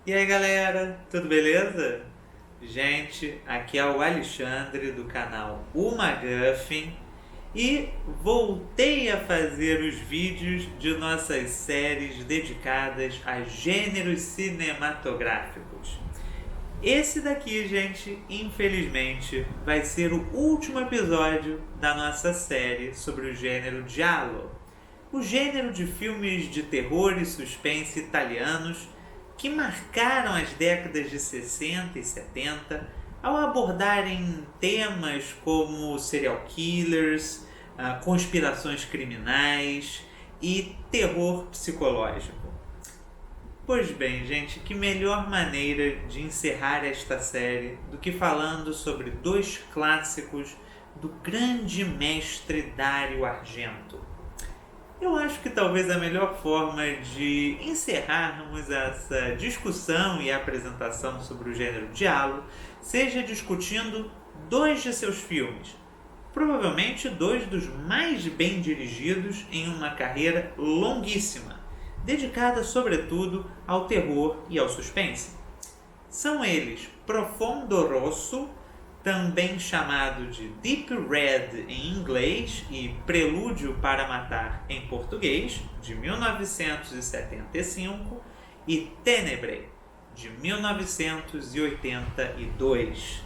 E aí galera, tudo beleza? Gente, aqui é o Alexandre do canal O McGuffin e voltei a fazer os vídeos de nossas séries dedicadas a gêneros cinematográficos. Esse daqui, gente, infelizmente, vai ser o último episódio da nossa série sobre o gênero giallo, o gênero de filmes de terror e suspense italianos que marcaram as décadas de 60 e 70 ao abordarem temas como serial killers, conspirações criminais e terror psicológico. Pois bem, gente, que melhor maneira de encerrar esta série do que falando sobre dois clássicos do grande mestre Dario Argento. Eu acho que talvez a melhor forma de encerrarmos essa discussão e apresentação sobre o gênero giallo seja discutindo dois de seus filmes, provavelmente dois dos mais bem dirigidos em uma carreira longuíssima, dedicada sobretudo ao terror e ao suspense. São eles Profondo Rosso, também chamado de Deep Red em inglês e Prelúdio para Matar em português, de 1975, e Tenebrae, de 1982.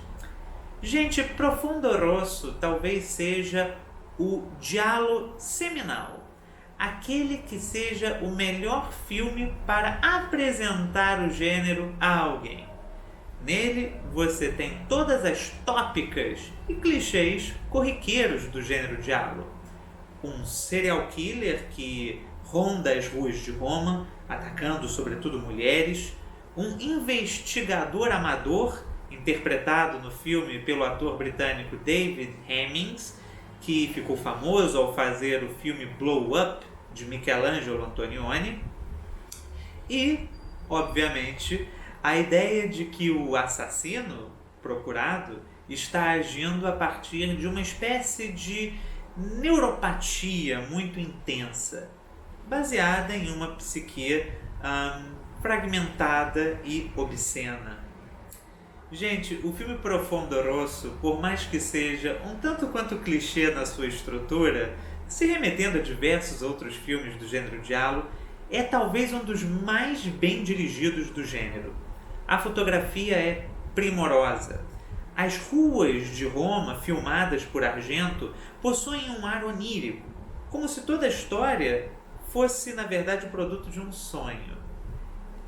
Gente, Profondo Rosso talvez seja o giallo seminal, aquele que seja o melhor filme para apresentar o gênero a alguém. Nele você tem todas as tópicas e clichês corriqueiros do gênero giallo. Um serial killer que ronda as ruas de Roma, atacando sobretudo mulheres. Um investigador amador, interpretado no filme pelo ator britânico David Hemmings, que ficou famoso ao fazer o filme Blow Up, de Michelangelo Antonioni. E, obviamente, a ideia de que o assassino procurado está agindo a partir de uma espécie de neuropatia muito intensa, baseada em uma psique fragmentada e obscena. Gente, o filme Profondo Rosso, por mais que seja um tanto quanto clichê na sua estrutura, se remetendo a diversos outros filmes do gênero giallo, é talvez um dos mais bem dirigidos do gênero. A fotografia é primorosa. As ruas de Roma, filmadas por Argento, possuem um ar onírico, como se toda a história fosse, na verdade, o produto de um sonho.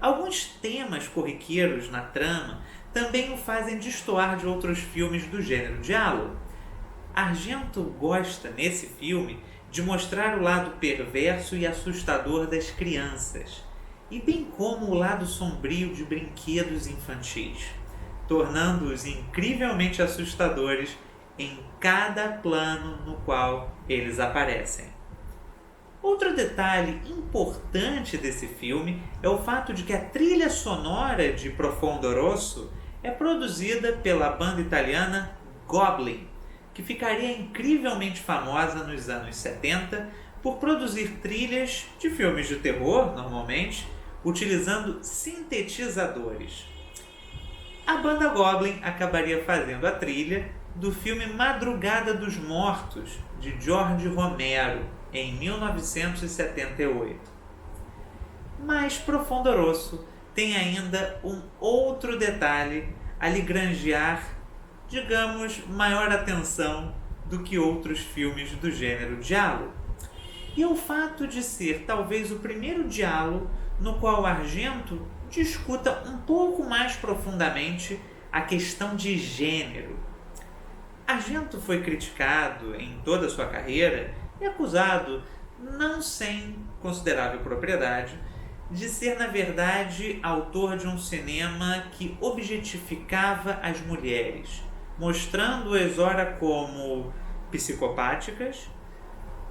Alguns temas corriqueiros na trama também o fazem destoar de outros filmes do gênero giallo. Argento gosta, nesse filme, de mostrar o lado perverso e assustador das crianças, e bem como o lado sombrio de brinquedos infantis, tornando-os incrivelmente assustadores em cada plano no qual eles aparecem. Outro detalhe importante desse filme é o fato de que a trilha sonora de Profondo Rosso é produzida pela banda italiana Goblin, que ficaria incrivelmente famosa nos anos 70 por produzir trilhas de filmes de terror, normalmente, utilizando sintetizadores. A banda Goblin acabaria fazendo a trilha do filme Madrugada dos Mortos, de George Romero, em 1978. Mas Profondo Rosso tem ainda um outro detalhe a lhe granjear, digamos, maior atenção do que outros filmes do gênero giallo. E é o fato de ser talvez o primeiro giallo no qual Argento discuta um pouco mais profundamente a questão de gênero. Argento foi criticado em toda a sua carreira e acusado, não sem considerável propriedade, de ser, na verdade, autor de um cinema que objetificava as mulheres, mostrando-as ora como psicopáticas,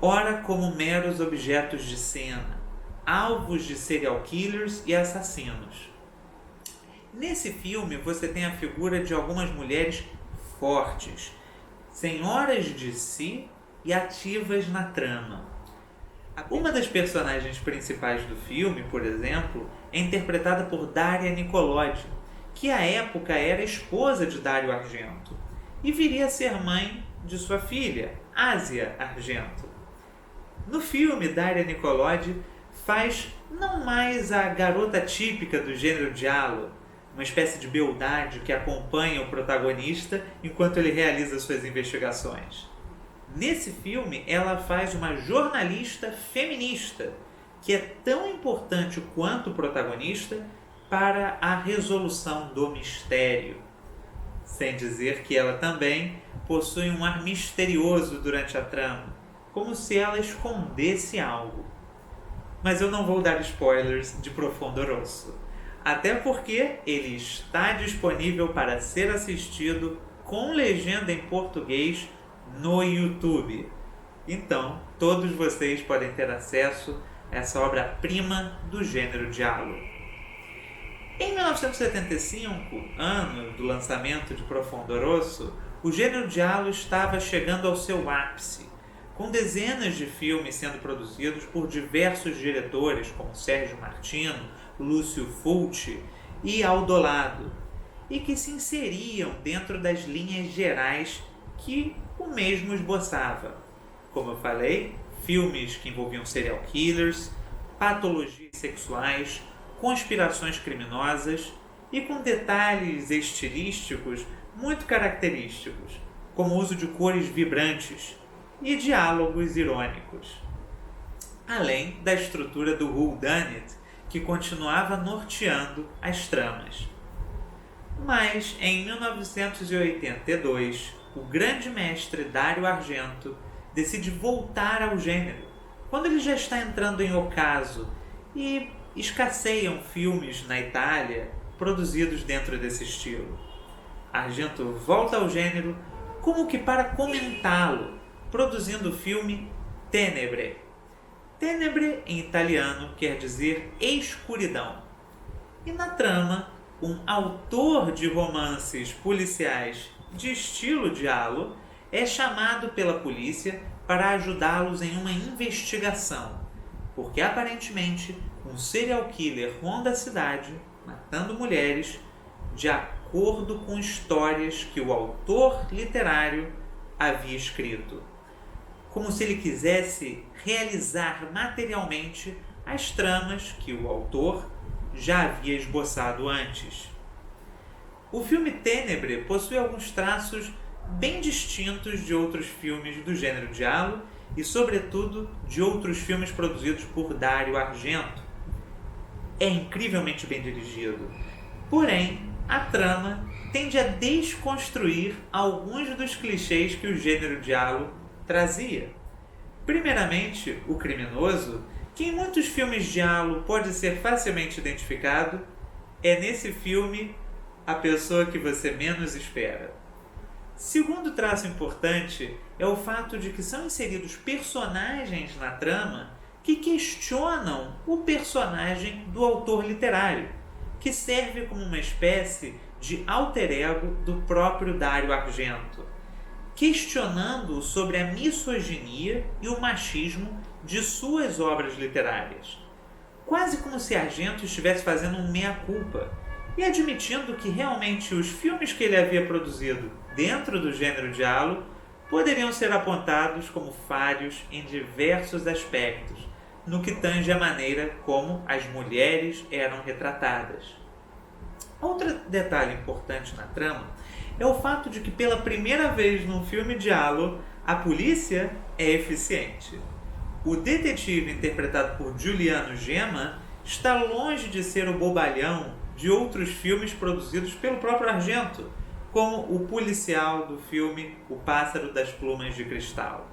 ora como meros objetos de cena, alvos de serial killers e assassinos. Nesse filme você tem a figura de algumas mulheres fortes, senhoras de si e ativas na trama. Uma das personagens principais do filme, por exemplo, é interpretada por Daria Nicolodi, que à época era esposa de Dario Argento e viria a ser mãe de sua filha, Asia Argento. No filme, Daria Nicolodi faz não mais a garota típica do gênero giallo, uma espécie de beldade que acompanha o protagonista enquanto ele realiza suas investigações. Nesse filme, ela faz uma jornalista feminista, que é tão importante quanto o protagonista para a resolução do mistério. Sem dizer que ela também possui um ar misterioso durante a trama, como se ela escondesse algo. Mas eu não vou dar spoilers de Profondo Rosso, até porque ele está disponível para ser assistido com legenda em português no YouTube. Então, todos vocês podem ter acesso a essa obra-prima do gênero giallo. Em 1975, ano do lançamento de Profondo Rosso, o gênero giallo estava chegando ao seu ápice, com dezenas de filmes sendo produzidos por diversos diretores como Sérgio Martino, Lúcio Fulci e Aldo Lado, e que se inseriam dentro das linhas gerais que o mesmo esboçava. Como eu falei, filmes que envolviam serial killers, patologias sexuais, conspirações criminosas e com detalhes estilísticos muito característicos, como o uso de cores vibrantes e diálogos irônicos. Além da estrutura do whodunit, que continuava norteando as tramas. Mas, em 1982, o grande mestre Dario Argento decide voltar ao gênero, quando ele já está entrando em ocaso e escasseiam filmes na Itália produzidos dentro desse estilo. Argento volta ao gênero como que para comentá-lo, produzindo o filme Tenebre. Tenebre, em italiano, quer dizer escuridão. E na trama, um autor de romances policiais de estilo giallo é chamado pela polícia para ajudá-los em uma investigação, porque aparentemente um serial killer ronda a cidade, matando mulheres, de acordo com histórias que o autor literário havia escrito, como se ele quisesse realizar materialmente as tramas que o autor já havia esboçado antes. O filme Tenebre possui alguns traços bem distintos de outros filmes do gênero giallo e, sobretudo, de outros filmes produzidos por Dario Argento. É incrivelmente bem dirigido, porém, a trama tende a desconstruir alguns dos clichês que o gênero giallo trazia. Primeiramente, o criminoso, que em muitos filmes giallo pode ser facilmente identificado, é nesse filme a pessoa que você menos espera. Segundo traço importante é o fato de que são inseridos personagens na trama que questionam o personagem do autor literário, que serve como uma espécie de alter ego do próprio Dario Argento, questionando sobre a misoginia e o machismo de suas obras literárias. Quase como se Argento estivesse fazendo um meia-culpa e admitindo que realmente os filmes que ele havia produzido dentro do gênero giallo poderiam ser apontados como falhos em diversos aspectos, no que tange a maneira como as mulheres eram retratadas. Outro detalhe importante na trama é o fato de que pela primeira vez num filme giallo, a polícia é eficiente. O detetive interpretado por Giuliano Gemma está longe de ser o bobalhão de outros filmes produzidos pelo próprio Argento, como o policial do filme O Pássaro das Plumas de Cristal.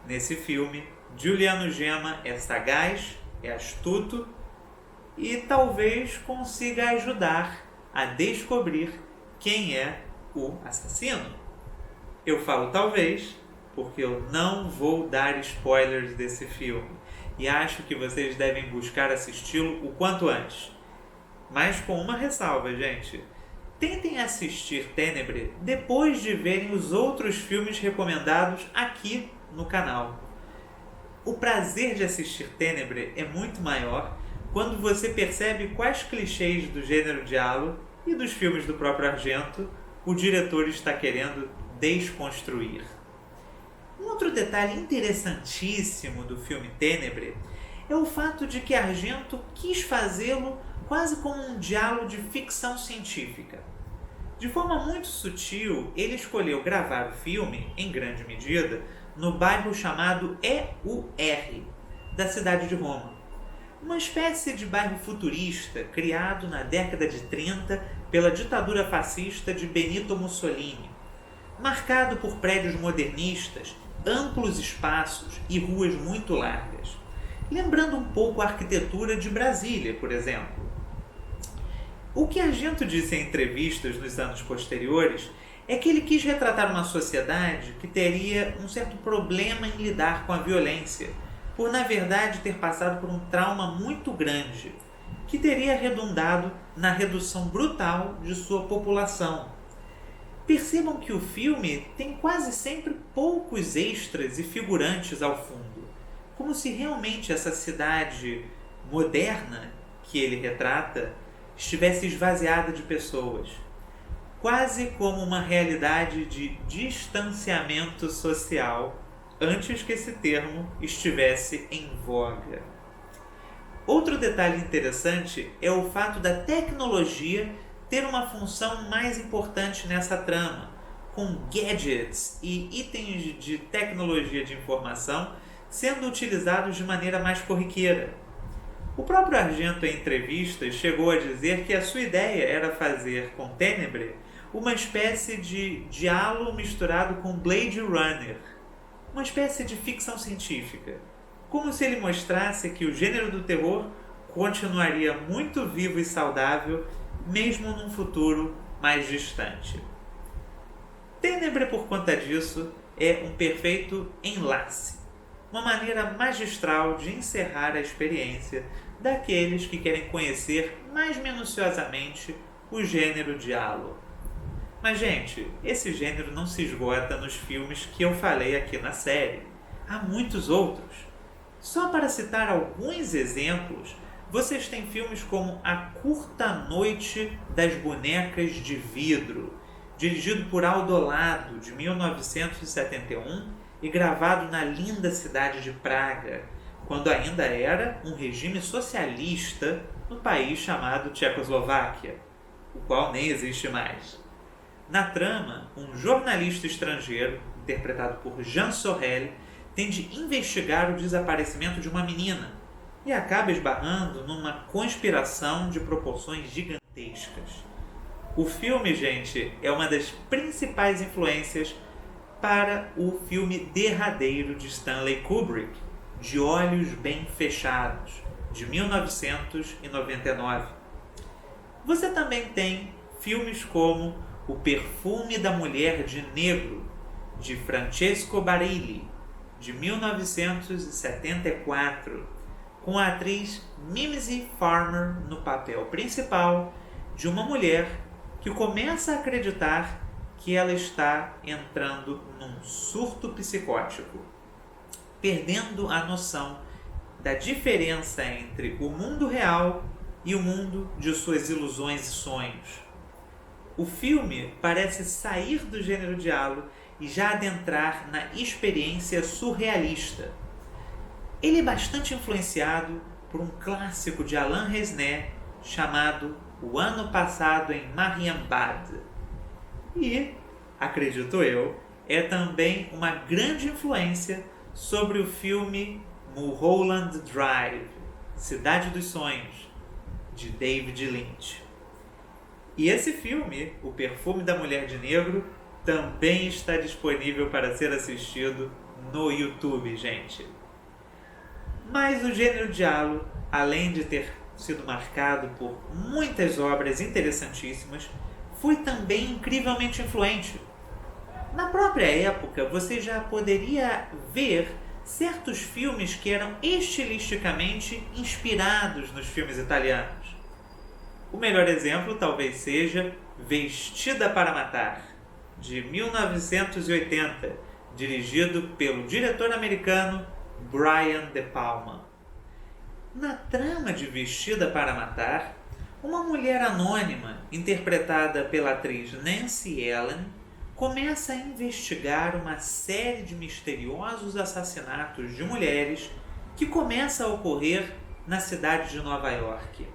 Nesse filme, Giuliano Gemma é sagaz, é astuto e talvez consiga ajudar a descobrir quem é o assassino. Eu falo talvez, porque eu não vou dar spoilers desse filme e acho que vocês devem buscar assisti-lo o quanto antes. Mas com uma ressalva, gente. Tentem assistir Tenebre depois de verem os outros filmes recomendados aqui no canal. o prazer de assistir Ténebre é muito maior quando você percebe quais clichês do gênero giallo e dos filmes do próprio Argento o diretor está querendo desconstruir. Um outro detalhe interessantíssimo do filme Ténebre é o fato de que Argento quis fazê-lo quase como um giallo de ficção científica. De forma muito sutil, ele escolheu gravar o filme, em grande medida, no bairro chamado EUR, da cidade de Roma. Uma espécie de bairro futurista criado na década de 30 pela ditadura fascista de Benito Mussolini, marcado por prédios modernistas, amplos espaços e ruas muito largas, lembrando um pouco a arquitetura de Brasília, por exemplo. O que Argento disse em entrevistas nos anos posteriores é que ele quis retratar uma sociedade que teria um certo problema em lidar com a violência, por na verdade ter passado por um trauma muito grande, que teria redundado na redução brutal de sua população. Percebam que o filme tem quase sempre poucos extras e figurantes ao fundo, como se realmente essa cidade moderna que ele retrata estivesse esvaziada de pessoas, quase como uma realidade de distanciamento social antes que esse termo estivesse em voga. Outro detalhe interessante é o fato da tecnologia ter uma função mais importante nessa trama, com gadgets e itens de tecnologia de informação sendo utilizados de maneira mais corriqueira. O próprio Argento, em entrevistas, chegou a dizer que a sua ideia era fazer com Ténebre uma espécie de giallo misturado com Blade Runner, uma espécie de ficção científica, como se ele mostrasse que o gênero do terror continuaria muito vivo e saudável, mesmo num futuro mais distante. Ténebre, por conta disso, é um perfeito enlace, uma maneira magistral de encerrar a experiência daqueles que querem conhecer mais minuciosamente o gênero giallo. Mas, gente, esse gênero não se esgota nos filmes que eu falei aqui na série. Há muitos outros. Só para citar alguns exemplos, vocês têm filmes como A Curta Noite das Bonecas de Vidro, dirigido por Aldo Lado, de 1971, e gravado na linda cidade de Praga, quando ainda era um regime socialista no país chamado Tchecoslováquia, o qual nem existe mais. Na trama, um jornalista estrangeiro, interpretado por Jean Sorel, tem de investigar o desaparecimento de uma menina e acaba esbarrando numa conspiração de proporções gigantescas. O filme, gente, é uma das principais influências para o filme derradeiro de Stanley Kubrick, De Olhos Bem Fechados, de 1999. Você também tem filmes como O Perfume da Mulher de Negro, de Francesco Barilli, de 1974, com a atriz Mimsy Farmer no papel principal de uma mulher que começa a acreditar que ela está entrando num surto psicótico, perdendo a noção da diferença entre o mundo real e o mundo de suas ilusões e sonhos. O filme parece sair do gênero giallo e já adentrar na experiência surrealista. Ele é bastante influenciado por um clássico de Alain Resnais chamado O Ano Passado em Marienbad. E, acredito eu, é também uma grande influência sobre o filme Mulholland Drive, Cidade dos Sonhos, de David Lynch. E esse filme, O Perfume da Mulher de Negro, também está disponível para ser assistido no YouTube, gente. Mas o gênero giallo, além de ter sido marcado por muitas obras interessantíssimas, foi também incrivelmente influente. Na própria época, você já poderia ver certos filmes que eram estilisticamente inspirados nos filmes italianos. O melhor exemplo talvez seja Vestida para Matar, de 1980, dirigido pelo diretor americano Brian De Palma. Na trama de Vestida para Matar, uma mulher anônima, interpretada pela atriz Nancy Allen, começa a investigar uma série de misteriosos assassinatos de mulheres que começa a ocorrer na cidade de Nova York.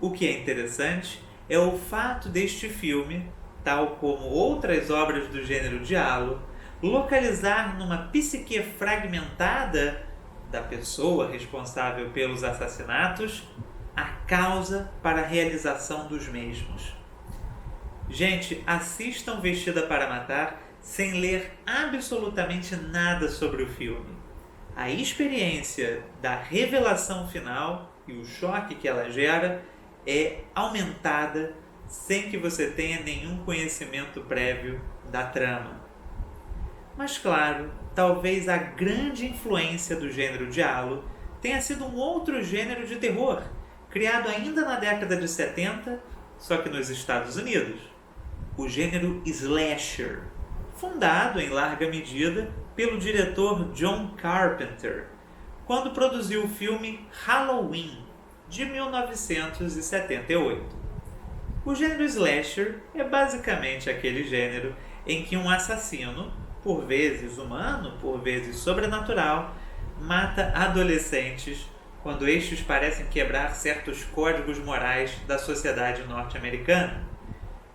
O que é interessante é o fato deste filme, tal como outras obras do gênero giallo, localizar numa psique fragmentada da pessoa responsável pelos assassinatos a causa para a realização dos mesmos. Gente, assistam Vestida para Matar sem ler absolutamente nada sobre o filme. A experiência da revelação final e o choque que ela gera é aumentada sem que você tenha nenhum conhecimento prévio da trama. Mas claro, talvez a grande influência do gênero giallo tenha sido um outro gênero de terror, criado ainda na década de 70, só que nos Estados Unidos. O gênero slasher, fundado em larga medida pelo diretor John Carpenter, quando produziu o filme Halloween, de 1978. O gênero slasher é basicamente aquele gênero em que um assassino, por vezes humano, por vezes sobrenatural, mata adolescentes quando estes parecem quebrar certos códigos morais da sociedade norte-americana,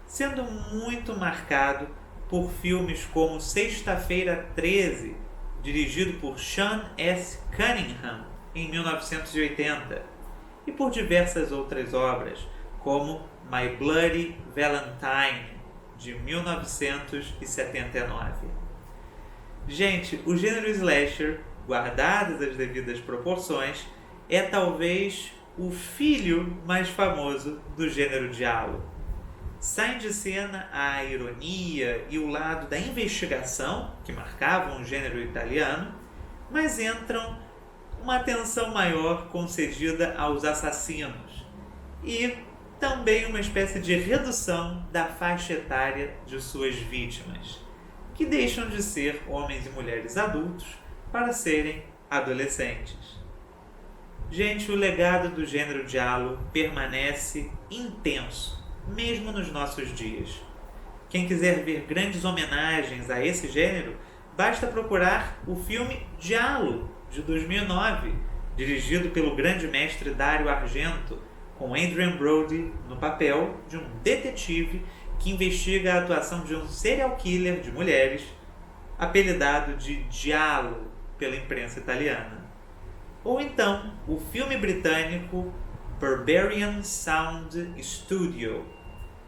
sendo muito marcado por filmes como Sexta-feira 13, dirigido por Sean S. Cunningham, em 1980, e por diversas outras obras, como My Bloody Valentine, de 1979. Gente, o gênero slasher, guardadas as devidas proporções, é talvez o filho mais famoso do gênero giallo. Saem de cena a ironia e o lado da investigação, que marcavam o gênero italiano, mas entram uma atenção maior concedida aos assassinos e também uma espécie de redução da faixa etária de suas vítimas, que deixam de ser homens e mulheres adultos para serem adolescentes. Gente, o legado do gênero giallo permanece intenso, mesmo nos nossos dias. Quem quiser ver grandes homenagens a esse gênero, basta procurar o filme Giallo, de 2009, dirigido pelo grande mestre Dario Argento, com Adrien Brody no papel de um detetive que investiga a atuação de um serial killer de mulheres, apelidado de Giallo pela imprensa italiana. Ou então, o filme britânico Berberian Sound Studio,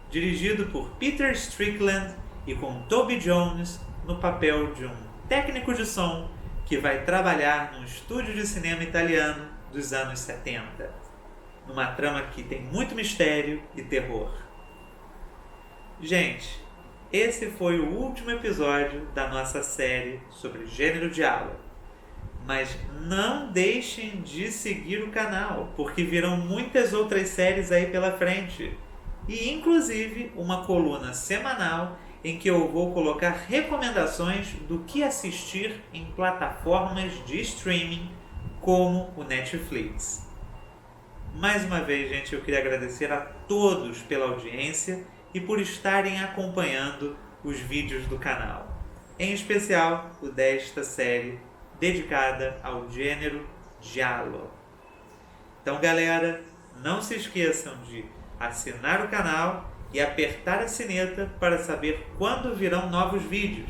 dirigido por Peter Strickland e com Toby Jones no papel de um técnico de som que vai trabalhar num estúdio de cinema italiano dos anos 70, numa trama que tem muito mistério e terror. Gente, esse foi o último episódio da nossa série sobre gênero giallo. Mas não deixem de seguir o canal, porque virão muitas outras séries aí pela frente. E inclusive uma coluna semanal em que eu vou colocar recomendações do que assistir em plataformas de streaming como o Netflix. Mais uma vez, gente, eu queria agradecer a todos pela audiência e por estarem acompanhando os vídeos do canal. Em especial o desta série dedicada ao gênero giallo. Então, galera, não se esqueçam de assinar o canal e apertar a sineta para saber quando virão novos vídeos.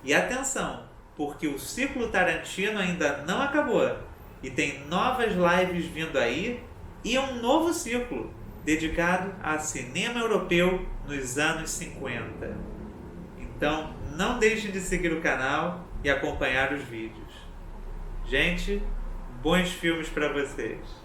E atenção, porque o ciclo Tarantino ainda não acabou e tem novas lives vindo aí e um novo ciclo dedicado a cinema europeu nos anos 50. Então, não deixem de seguir o canal e acompanhar os vídeos. Gente, bons filmes para vocês!